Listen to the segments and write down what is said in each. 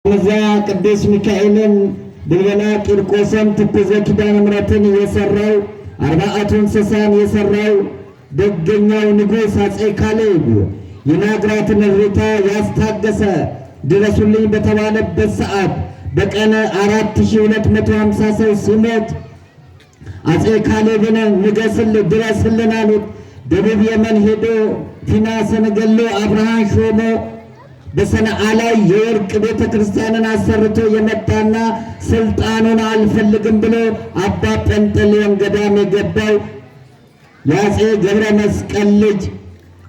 እዚያ ቅዱስ ሚካኤልን ብልበላ ቂርቆስን ትኩዘ ኪዳነ ምሕረትን የሰራው አርባዕቱ እንስሳን የሰራው ደገኛው ንጉሥ አፄ ካሌብ የናግራትን እሪታ ያስታገሰ ድረሱልኝ በተባለበት ሰዓት በቀን 4250 ሰው ሲሞት አፄ ካሌብን ንገስል ድረስልን አሉት። ደቡብ የመን ሄዶ ፊናስን ገሎ አብርሃን ሾሞ በሰነአ ላይ የወርቅ ቤተ ክርስቲያንን አሰርቶ የመጣና ስልጣኑን አልፈልግም ብሎ አባ ጴንጠሌዎን ገዳም የገባው የአፄ ገብረ መስቀል ልጅ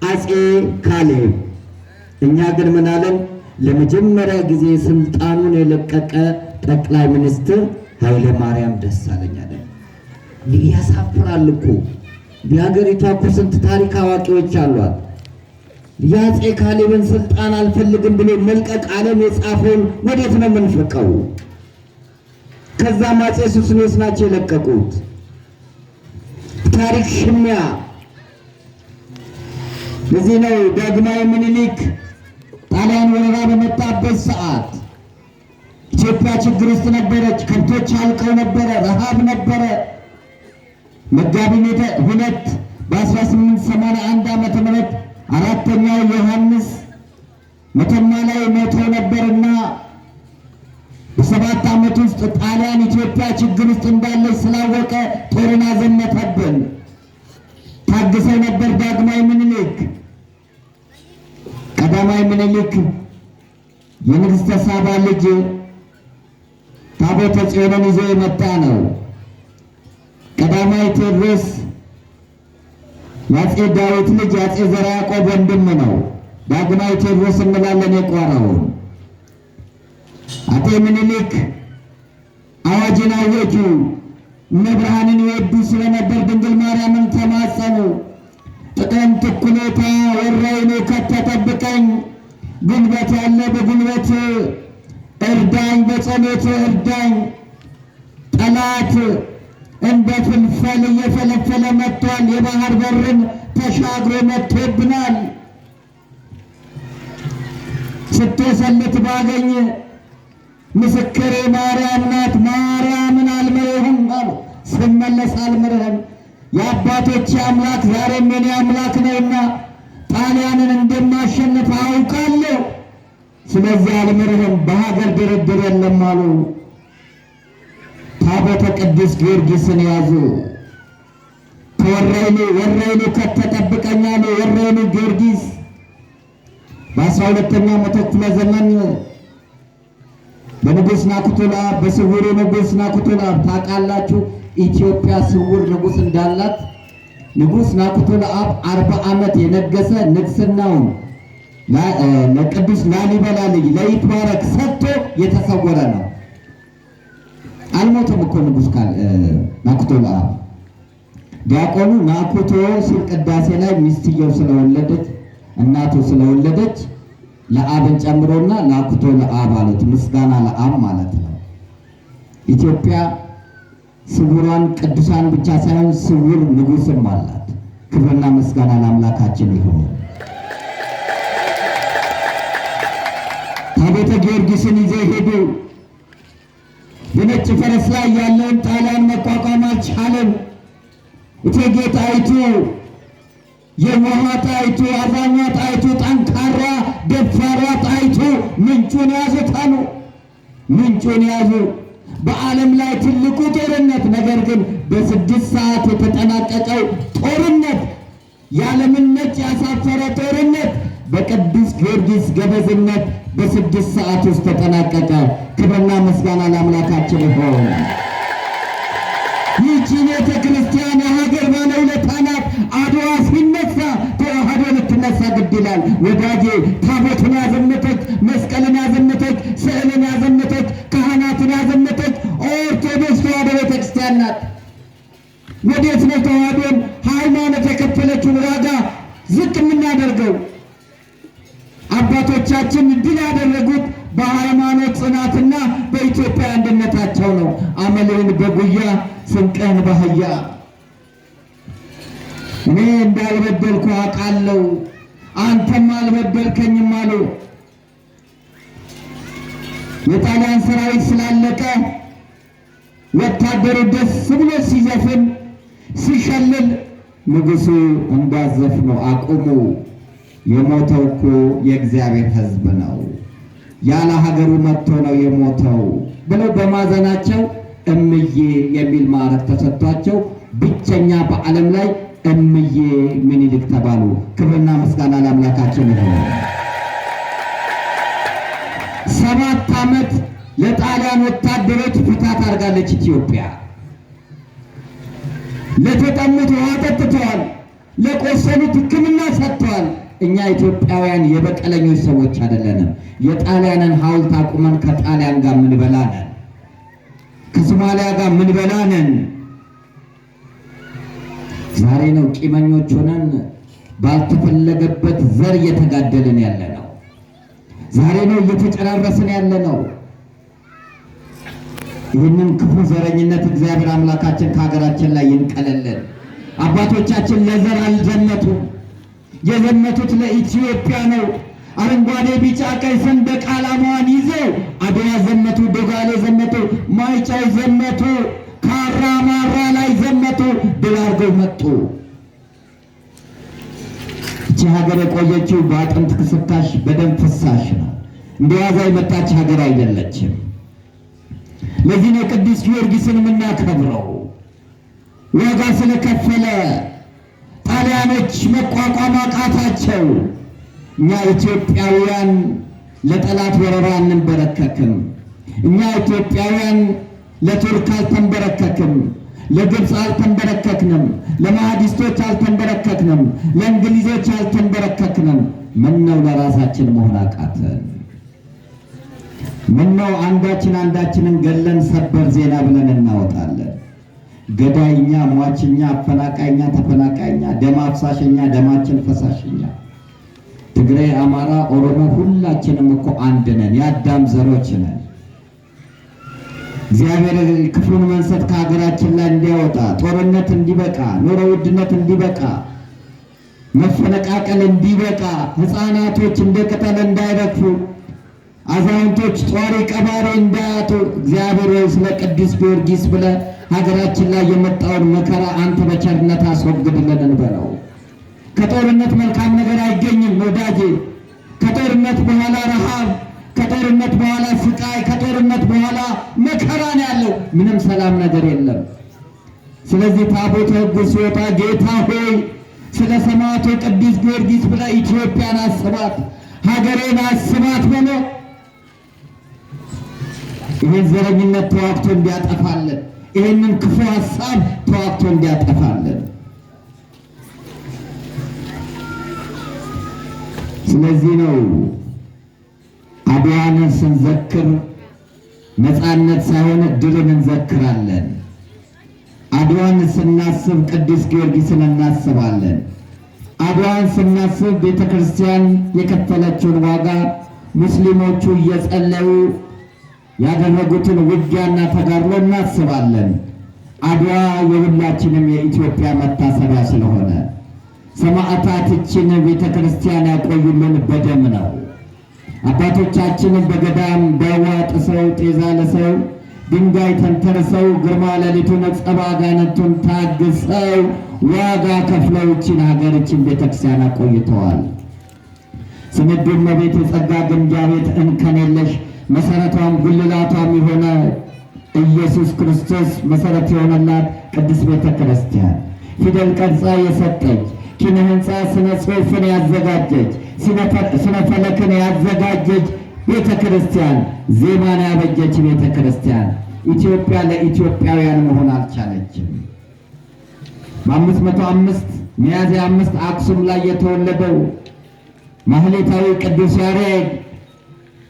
አፄ ካሌብ። እኛ ግን ምን አለን? ለመጀመሪያ ጊዜ ስልጣኑን የለቀቀ ጠቅላይ ሚኒስትር ኃይለ ማርያም ደሳለኝ አለ። ያሳፍራል እኮ በሀገሪቷ እኮ ስንት ታሪክ አዋቂዎች አሏት። የአፄ ካሌብን ስልጣን አልፈልግም ብሎ መልቀቅ ዓለም የጻፈውን ወዴት ነው የምንፈቀው? ከዛም አፄ ሱስንዮስ ናቸው የለቀቁት። ታሪክ ሽሚያ። ለዚህ ነው ዳግማዊ ምኒልክ ጣሊያን ወረራ በመጣበት ሰዓት ኢትዮጵያ ችግር ውስጥ ነበረች። ከብቶች አልቀው ነበረ፣ ረሃብ ነበረ። መጋቢት 2 በ1881 ዓመተ ምህረት አራተኛው ዮሐንስ መተማ ላይ ሞቶ ነበርና በ7 ዓመት ውስጥ ጣሊያን ኢትዮጵያ ችግር ውስጥ እንዳለች ስላወቀ ጦሩን አዘመተብን። ታግሰው ነበር ዳግማዊ ምኒልክ። ቀዳማዊ ምኒልክ የንግሥተ ሳባ ልጅ ታቦተ ጽዮንን ይዞ የመጣ ነው። ቀዳማዊ ቴዎድሮስ የአፄ ዳዊት ልጅ የአፄ ዘርዓ ያዕቆብ ወንድም ነው። ዳግማዊ ቴዎድሮስ እንላለን የቋራውን። አፄ ምኒልክ አዋጅን አወጁ። እመብርሃንን ይወዱ ስለነበር ድንግል ማርያምን ተማጸኑ። ጥቅምት እኩሌታ ወረይኑ ከተጠብቀኝ፣ ጉልበት ያለ በጉልበት እርዳኝ፣ በጸሎት እርዳኝ። ጠላት እንደ ፍልፈል እየፈለፈለ መጥቷል። የባህር በርን ተሻግሮ መጥቶብናል። ስትሰልት ባገኝ ምስክሬ ማርያም ናት። ማርያምን አልምርህም አሉ። ስመለስ አልምርህም። የአባቶች አምላክ ዛሬም የኔ አምላክ ነውና ጣሊያንን እንደማሸንፍ አውቃለሁ። ስለዚህ አልምርህም። በሀገር ድርድር የለም አሉ። ታቦተ ቅዱስ ጊዮርጊስን ያዙ። ወረይሉ ከተጠብቀኝ አሉ። ወረይሉ ጊዮርጊስ በ12ኛው መቶ ክፍለ ዘመን በንጉሥ ናኩቶ ለአብ በስውሩ ንጉሥ ናኩቶ ለአብ ታውቃላችሁ፣ ኢትዮጵያ ስውር ንጉሥ እንዳላት። ንጉሥ ናኩቶ ለአብ 40 ዓመት የነገሰ ንግስናውን ለቅዱስ ላሊበላ ልጅ ለይትባረክ ሰጥቶ የተሰወረ ነው። አልሞተም እኮ ንጉሥ ናኩቶ ለአብ። ዲያቆኑ ናኩቶ ሲል ቅዳሴ ላይ ሚስትየው ስለወለደች እናቱ ስለወለደች ለአብን ጨምሮና ናኩቶ ለአብ አሉት። ምስጋና ለአብ ማለት ነው። ኢትዮጵያ ስውራን ቅዱሳን ብቻ ሳይሆን ስውር ንጉሥም አላት። ክብርና ምስጋና ለአምላካችን ይሁን። ታቦተ ጊዮርጊስን ይዘው ሄዱ። በነጭ ፈረስ ላይ ያለውን ጣሊያን መቋቋም አልቻለም። እቴጌ ጣይቱ የዋሃ ጣይቱ፣ አዛኟ ጣይቱ፣ ጠንካራ ደፋሯ ጣይቱ ምንጩን ያዙት አሉ። ምንጩን ያዙ። በዓለም ላይ ትልቁ ጦርነት፣ ነገር ግን በ6 ሰዓት የተጠናቀቀው ጦርነት፣ የዓለምን ነጭ ያሳፈረ ጦርነት በቅዱስ ጊዮርጊስ ገበዝነት በ6 ሰዓት ውስጥ ተጠናቀቀ። ክብርና ምስጋና ለአምላካችን ይሁን። ይህች ቤተ ክርስቲያን የሀገር ባለውለታ ናት። አድዋ ሲነሳ ተዋህዶ ልትነሳ ግድ ይላል ወዳጄ። ታቦትን ያዘመተች፣ መስቀልን ያዘመተች፣ ስዕልን ያዘመተች፣ ካህናትን ያዘመተች ኦርቶዶክስ ተዋህዶ ቤተ ክርስቲያን ናት። ወዴት ነው ተዋህዶን ሃይማኖት የከፈለችውን ዋጋ ዝቅ የምናደርገው? አባቶቻችን ድል ያደረጉት በሃይማኖት ጽናትና በኢትዮጵያ አንድነታቸው ነው። አመልህን በጉያ ስንቅህን በአህያ። እኔ እንዳልበደልኩ አውቃለሁ፣ አንተም አልበደልከኝም አሉ። የጣሊያን ሰራዊት ስላለቀ ወታደሩ ደስ ብሎ ሲዘፍን ሲሸልል ንጉሡ እንዳዘፍነው አቁሙ፣ የሞተው እኮ የእግዚአብሔር ሕዝብ ነው፣ ያለ ሀገሩ መጥቶ ነው የሞተው ብለው በማዘናቸው እምዬ የሚል ማዕረግ ተሰጥቷቸው ብቸኛ በዓለም ላይ እምዬ ምኒልክ ተባሉ። ክብርና ምስጋና ለአምላካችን ይሁን። 7 ዓመት ለጣሊያን ወታደሮች ፍታት አድርጋለች ኢትዮጵያ። ለተጠሙት ውሃ ጠጥተዋል፣ ለቆሰሉት ሕክምና ሰጥተዋል። እኛ ኢትዮጵያውያን የበቀለኞች ሰዎች አይደለንም። የጣሊያንን ሐውልት አቁመን ከጣሊያን ጋር ምንበላ ነን፣ ከሶማሊያ ጋር ምንበላ ነን። ዛሬ ነው ቂመኞች ሆነን ባልተፈለገበት ዘር እየተጋደልን ያለ ነው። ዛሬ ነው እየተጨራረስን ያለ ነው። ይህንን ክፉ ዘረኝነት እግዚአብሔር አምላካችን ከሀገራችን ላይ ይንቀለልን። አባቶቻችን ለዘር አልዘመቱም፣ የዘመቱት ለኢትዮጵያ ነው። አረንጓዴ ቢጫ ቀይ ሰንደቅ ዓላማዋን ይዘው አድዋ ዘመቱ፣ ዶጋሌ ዘመቱ፣ ማይጨው ዘመቱ፣ ካራ ማራ ላይ ዘመቱ፣ ድል አድርገው መጡ። እቺ ሀገር የቆየችው በአጥንት ክስካሽ በደም ፍሳሽ ነው። እንደዋዛ የመጣች ሀገር አይደለችም። ለዚህ ነው ቅዱስ ጊዮርጊስን የምናከብረው። ዋጋ ስለከፈለ ጣሊያኖች መቋቋም አቃታቸው። እኛ ኢትዮጵያውያን ለጠላት ወረራ አንንበረከክም። እኛ ኢትዮጵያውያን ለቱርክ አልተንበረከክም፣ ለግብፅ አልተንበረከክንም፣ ለማህዲስቶች አልተንበረከክንም፣ ለእንግሊዞች አልተንበረከክንም። ምነው ለራሳችን መሆን አቃተን? ምነው አንዳችንን ገለን ሰበር ዜና ብለን እናወጣለን? ገዳይኛ፣ ሟችኛ፣ አፈናቃይኛ፣ ተፈናቃይኛ፣ ደም አፍሳሽኛ፣ ደማችን ፈሳሽኛ፣ ትግራይ፣ አማራ፣ ኦሮሞ ሁላችንም እኮ አንድ ነን፣ የአዳም ዘሮች ነን። እግዚአብሔር ክፉን መንሰት ከሀገራችን ላይ እንዲያወጣ፣ ጦርነት እንዲበቃ፣ ኑሮ ውድነት እንዲበቃ፣ መፈነቃቀል እንዲበቃ፣ ሕፃናቶች እንደ ቅጠል እንዳይረግፉ፣ አዛውንቶች ጧሪ ቀባሪ እንዳያጡ እግዚአብሔር ሆይ ስለ ቅዱስ ጊዮርጊስ ብለህ ሀገራችን ላይ የመጣውን መከራ አንተ በቸርነት አስወግድልን እንበለው። ከጦርነት መልካም ነገር አይገኝም ወዳጄ። ከጦርነት በኋላ ረሃብ፣ ከጦርነት በኋላ ስቃይ፣ ከጦርነት በኋላ መከራ ነው ያለው። ምንም ሰላም ነገር የለም። ስለዚህ ታቦተ ሕጉ ሲወጣ ጌታ ሆይ ስለ ሰማዕቱ ቅዱስ ጊዮርጊስ ብለህ ኢትዮጵያን አስባት፣ ሀገሬን አስባት በለ። ይህን ዘረኝነት ተዋግቶ እንዲያጠፋለን፣ ይህንን ክፉ ሀሳብ ተዋግቶ እንዲያጠፋለን። ስለዚህ ነው አድዋን ስንዘክር ነፃነት ሳይሆን ድልን እንዘክራለን። አድዋን ስናስብ ቅዱስ ጊዮርጊስን እናስባለን። አድዋን ስናስብ ቤተ ክርስቲያን የከፈለችውን ዋጋ ሙስሊሞቹ እየጸለዩ ያደረጉትን ውጊያና ተጋድሎ እናስባለን። አድዋ የሁላችንም የኢትዮጵያ መታሰቢያ ስለሆነ ሰማዕታቶችን ቤተ ክርስቲያን ያቆዩልን በደም ነው። አባቶቻችንን በገዳም ዳዋ ጥሰው ጤዛ ለሰው ድንጋይ ተንተርሰው ግርማ ሌሊቱን ጸባ ጋነቱን ታግሰው ዋጋ ከፍለው ይህችን ሀገር ይህችን ቤተ ክርስቲያን አቆይተዋል። ስንዱ እመቤት የጸጋ ግምጃ ቤት እንከን የለሽ መሰረቷም ጉልላቷም የሆነ ኢየሱስ ክርስቶስ መሰረት የሆነላት ቅድስት ቤተ ክርስቲያን ፊደል ቀርጻ የሰጠች ኪነ ህንፃ ስነ ጽሑፍን ያዘጋጀች ስነ ፈለክን ያዘጋጀች ቤተ ክርስቲያን ዜማን ያበጀች ቤተ ክርስቲያን ኢትዮጵያ ለኢትዮጵያውያን መሆን አልቻለችም። በ505 ሚያዝያ 5 አክሱም ላይ የተወለደው ማህሌታዊ ቅዱስ ያሬድ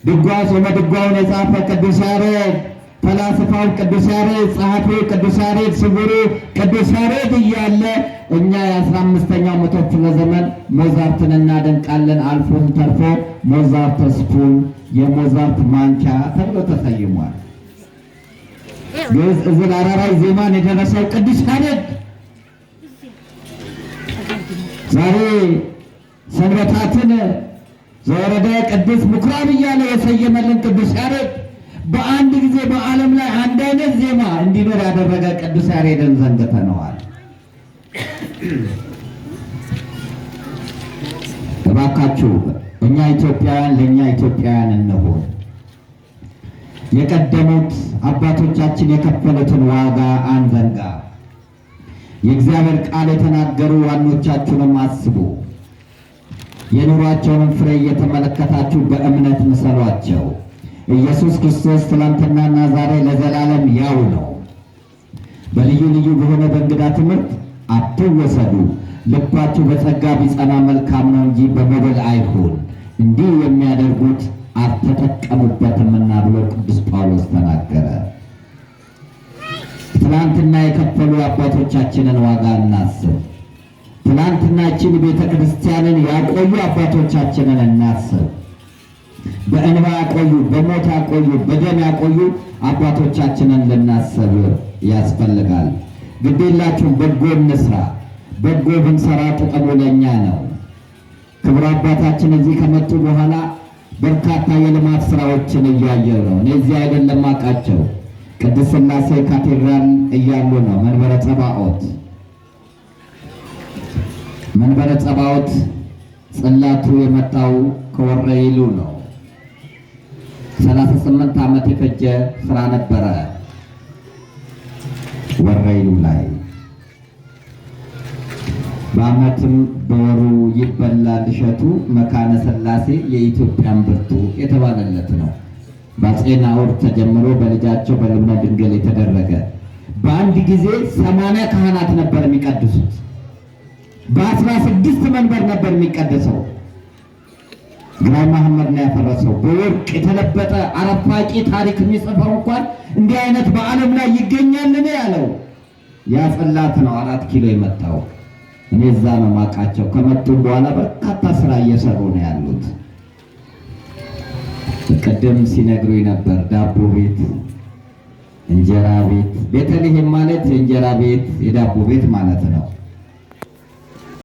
ድጓ ጾመ ድጓውን የጻፈ ቅዱስ ያሬድ ፈላስፋው ቅዱስ ያሬድ ጸሐፊው ቅዱስ ያሬድ ስውሩ ቅዱስ ያሬድ እያለ እኛ የ15ኛው መቶ ክፍለ ዘመን ሞዛርትን እናደንቃለን። አልፎም ተርፎ ሞዛርት ስፑን የሞዛርት ማንኪያ ተብሎ ተሰይሟል። ግዕዝ ዕዝል አራራይ ዜማን የደረሰው ቅዱስ ያሬድ ዛሬ ሰንበታትን ዘወረደ ቅዱስ ምኩራብ እያለ የሰየመልን ቅዱስ ያሬድ በዓለም ላይ አንድ አይነት ዜማ እንዲኖር ያደረገ ቅዱስ ያሬድን ዘንግተነዋል። እባካችሁ እኛ ኢትዮጵያውያን ለእኛ ኢትዮጵያውያን እንሆን። የቀደሙት አባቶቻችን የከፈሉትን ዋጋ አንዘንጋ። የእግዚአብሔር ቃል የተናገሩ ዋኖቻችሁንም አስቡ። የኑሯቸውንም ፍሬ እየተመለከታችሁ በእምነት ምሰሏቸው። ኢየሱስ ክርስቶስ ትናንትናና ዛሬ ለዘላለም ያው ነው። በልዩ ልዩ በሆነ በእንግዳ ትምህርት አትወሰዱ። ልባችሁ በጸጋ ቢጸና መልካም ነው እንጂ በመብል አይሁን፣ እንዲህ የሚያደርጉት አልተጠቀሙበትምና ብሎ ቅዱስ ጳውሎስ ተናገረ። ትናንትና የከፈሉ አባቶቻችንን ዋጋ እናስብ። ትናንትናችን ቤተ ክርስቲያንን ያቆዩ አባቶቻችንን እናስብ። በእንባ ያቆዩ፣ በሞት ያቆዩ፣ በደም ያቆዩ አባቶቻችንን ልናስብ ያስፈልጋል። ግዴላችሁም በጎ እንስራ። በጎ ብንሰራ ጥቅሙ ለእኛ ነው። ክቡር አባታችን እዚህ ከመጡ በኋላ በርካታ የልማት ስራዎችን እያየሁ ነው። እኔ እዚህ አይደለም አውቃቸው፣ ቅድስት ሥላሴ ካቴድራል እያሉ ነው። መንበረ ጸባዖት ጽላቱ የመጣው ከወረኢሉ ነው። 38 ዓመት የፈጀ ስራ ነበረ ወረኢሉ ላይ። በዓመትም በወሩ ይበላል እሸቱ መካነ ሥላሴ የኢትዮጵያን ብርቱ የተባለለት ነው። በአፄ ናኦድ ተጀምሮ በልጃቸው በልብነ ድንግል የተደረገ በአንድ ጊዜ 80 ካህናት ነበር የሚቀድሱት። በ16 መንበር ነበር የሚቀደሰው። ግራኝ መሐመድ ነው ያፈረሰው። በወርቅ የተለበጠ አረፋቂ ታሪክ የሚጽፈው እንኳን እንዲህ አይነት በዓለም ላይ ይገኛልን ያለው ያ ጽላት ነው 4 ኪሎ የመጣው። እኔ እዛ ነው ማቃቸው። ከመጡ በኋላ በርካታ ስራ እየሰሩ ነው ያሉት። ቅድም ሲነግሩኝ ነበር። ዳቦ ቤት፣ እንጀራ ቤት። ቤተልሔም ማለት የእንጀራ ቤት የዳቦ ቤት ማለት ነው።